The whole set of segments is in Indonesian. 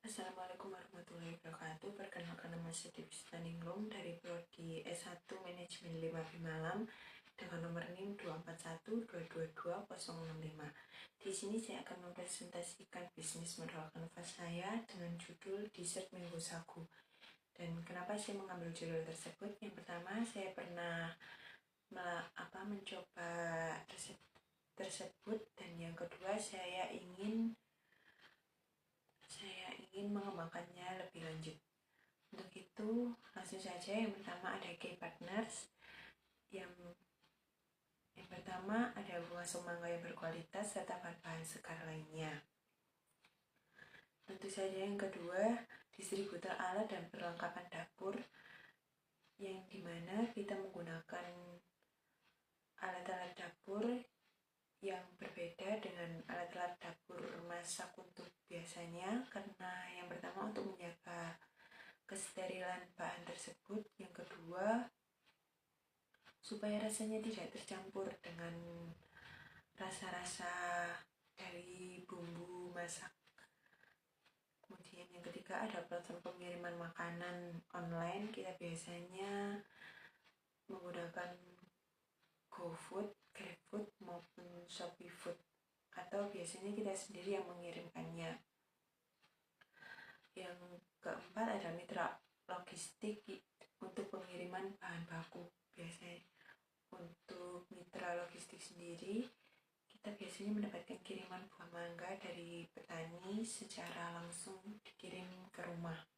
Assalamualaikum warahmatullahi wabarakatuh. Perkenalkan, nama saya Dewi Staningrum dari Prodi S1 Manajemen 5 Bimalam dengan nomor NIM 241222065. Di sini saya akan mempresentasikan bisnis modal kanvas saya dengan judul Dessert Mango Sagu. Dan kenapa saya mengambil judul tersebut? Yang pertama, saya pernah mencoba resep tersebut, dan yang kedua saya ingin mengembangkannya lebih lanjut. Untuk itu langsung saja. Yang pertama ada key partners. Yang pertama ada bunga semangka yang berkualitas serta bahan-bahan segar lainnya. Tentu saja yang kedua, distributor alat dan perlengkapan dapur, yang dimana kita menggunakan alat-alat dapur yang berbeda dengan alat-alat dapur masak untuk biasanya, karena yang pertama untuk menjaga kesterilan bahan tersebut, yang kedua supaya rasanya tidak tercampur dengan rasa-rasa dari bumbu masak. Kemudian yang ketiga ada platform pengiriman makanan online. Kita biasanya menggunakan GoFood, GrabFood maupun ShopeeFood, atau biasanya kita sendiri yang mengirimkannya. Yang keempat ada mitra logistik untuk pengiriman bahan baku. Biasanya untuk mitra logistik sendiri, kita biasanya mendapatkan kiriman buah mangga dari petani secara langsung dikirim ke rumah.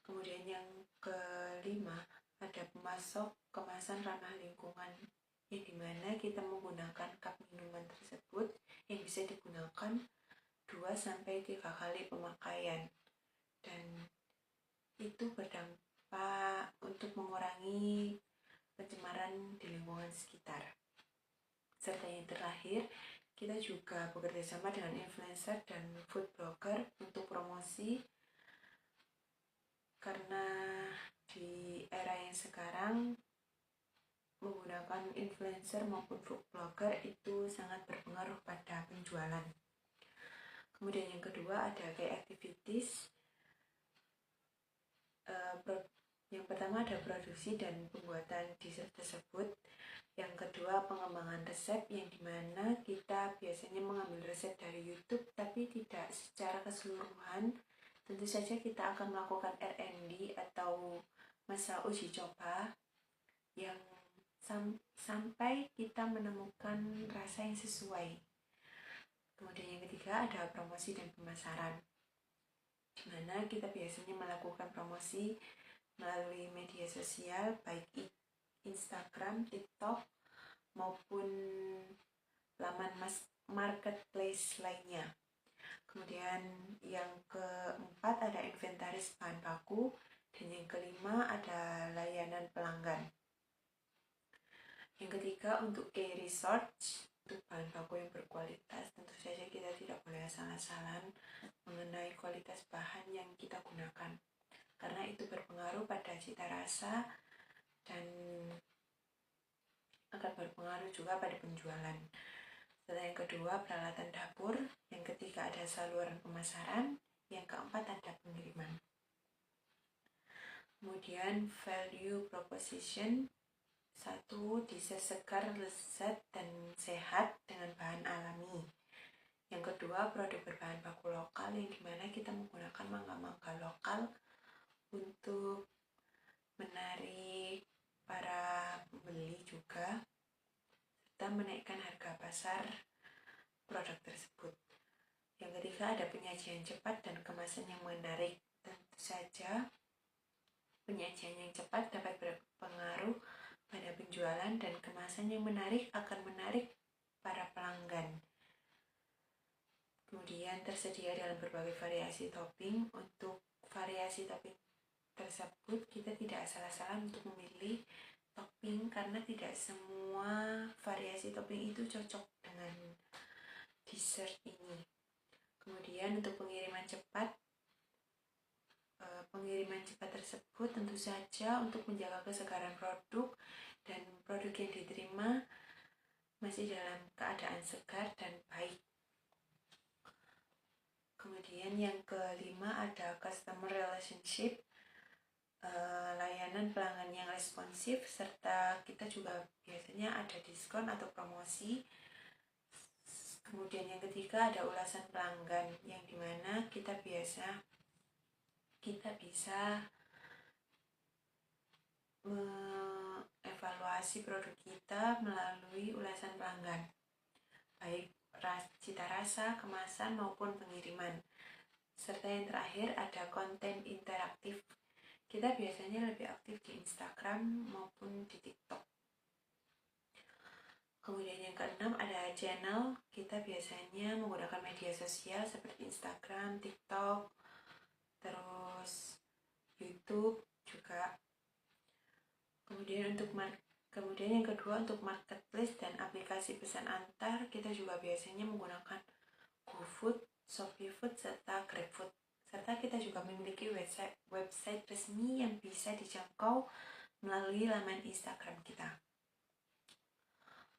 Kemudian yang kelima ada pemasok kemasan ramah lingkungan, yang dimana kita menggunakan cup minuman tersebut yang bisa digunakan 2-3 kali pemakaian, dan itu berdampak untuk mengurangi pencemaran di lingkungan sekitar. Serta yang terakhir, kita juga bekerja sama dengan influencer dan food blogger untuk promosi, karena di era yang sekarang menggunakan influencer maupun food blogger itu sangat berpengaruh pada penjualan. Kemudian yang kedua ada key activities. Yang pertama ada produksi dan pembuatan dessert tersebut. Yang kedua pengembangan resep, yang dimana kita biasanya mengambil resep dari YouTube tapi tidak secara keseluruhan. Tentu saja kita akan melakukan R&D atau masa uji coba yang sampai kita menemukan rasa yang sesuai. Kemudian yang ketiga ada promosi dan pemasaran, di mana kita biasanya melakukan promosi melalui media sosial baik Instagram, TikTok maupun laman marketplace lainnya. Kemudian yang keempat ada inventaris bahan baku, dan yang kelima ada layanan pelanggan. Yang ketiga untuk key research, untuk bahan baku yang berkualitas. Tentu saja kita tidak boleh asal-asalan mengenai kualitas bahan yang kita gunakan, karena itu berpengaruh pada cita rasa dan akan berpengaruh juga pada penjualan. Setelah yang kedua peralatan dapur, yang ketiga ada saluran pemasaran, yang keempat ada pengiriman. Kemudian value proposition, 1. Dessert segar, lezat, dan sehat dengan bahan alami. Yang kedua produk berbahan baku lokal, yang dimana kita menggunakan mangga-mangga lokal untuk menarik para pembeli juga, serta menaikkan harga pasar produk tersebut. Yang ketiga ada penyajian cepat dan kemasan yang menarik. Tentu saja penyajian yang cepat dapat berpengaruh pada penjualan, dan kemasan yang menarik akan menarik para pelanggan. Kemudian tersedia dalam berbagai variasi topping. Untuk variasi topping tersebut kita tidak asal-asalan untuk memilih topping, karena tidak semua variasi topping itu cocok dengan dessert ini. Kemudian untuk pengiriman cepat tersebut tentu saja untuk menjaga kesegaran produk, dan produk yang diterima masih dalam keadaan segar dan baik. Kemudian yang kelima ada customer relationship, layanan pelanggan yang responsif, serta kita juga biasanya ada diskon atau promosi. Kemudian yang ketiga ada ulasan pelanggan, yang dimana kita bisa mengevaluasi produk kita melalui ulasan pelanggan, baik cita rasa, kemasan maupun pengiriman. Serta yang terakhir ada konten interaktif. Kita biasanya lebih aktif di Instagram maupun di TikTok. Kemudian yang keenam ada channel. Kita biasanya menggunakan media sosial seperti Instagram, TikTok, terus YouTube juga. Kemudian yang kedua untuk marketplace dan aplikasi pesan antar, kita juga biasanya menggunakan GoFood, ShopeeFood, serta GrabFood. Serta kita juga memiliki website resmi yang bisa dijangkau melalui laman Instagram kita.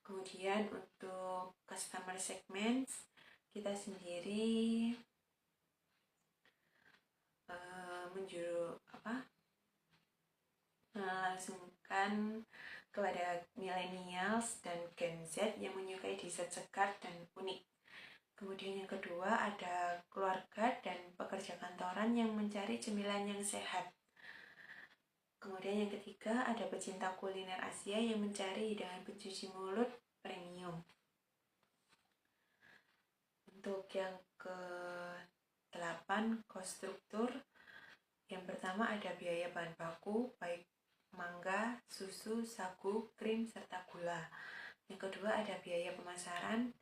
Kemudian untuk customer segments, kita sendiri melangsungkan kepada millennials dan Gen Z yang menyukai dessert segar dan unik. Kemudian yang kedua ada keluarga dan pekerja kantoran yang mencari cemilan yang sehat. Kemudian yang ketiga ada pecinta kuliner Asia yang mencari hidangan pencuci mulut premium. Untuk yang ke-8 cost struktur, yang pertama ada biaya bahan baku baik mangga, susu, sagu, krim, serta gula. Yang kedua ada biaya pemasaran.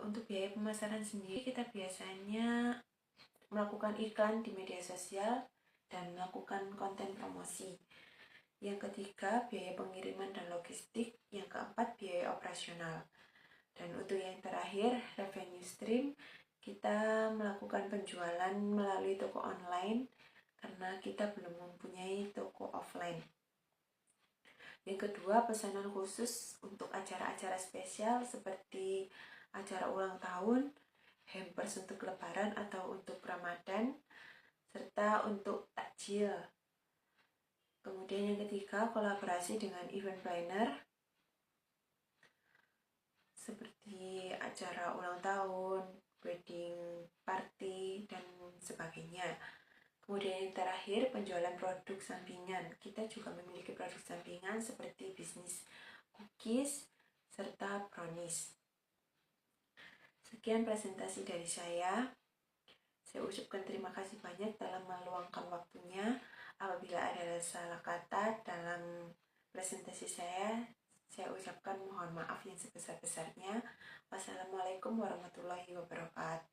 Untuk biaya pemasaran sendiri kita biasanya melakukan iklan di media sosial dan melakukan konten promosi. Yang ketiga biaya pengiriman dan logistik. Yang keempat biaya operasional. Dan untuk yang terakhir revenue stream, kita melakukan penjualan melalui toko online karena kita belum mempunyai toko offline. Yang kedua, pesanan khusus untuk acara-acara spesial seperti acara ulang tahun, hampers untuk lebaran atau untuk Ramadan, serta untuk takjil. Kemudian yang ketiga, kolaborasi dengan event planner seperti acara ulang tahun, wedding party, dan sebagainya. Kemudian yang terakhir, penjualan produk sampingan. Kita juga memiliki produk sampingan seperti bisnis cookies serta brownies. Sekian presentasi dari saya. Saya ucapkan terima kasih banyak dalam meluangkan waktunya. Apabila ada salah kata dalam presentasi saya ucapkan mohon maaf yang sebesar-besarnya. Wassalamualaikum warahmatullahi wabarakatuh.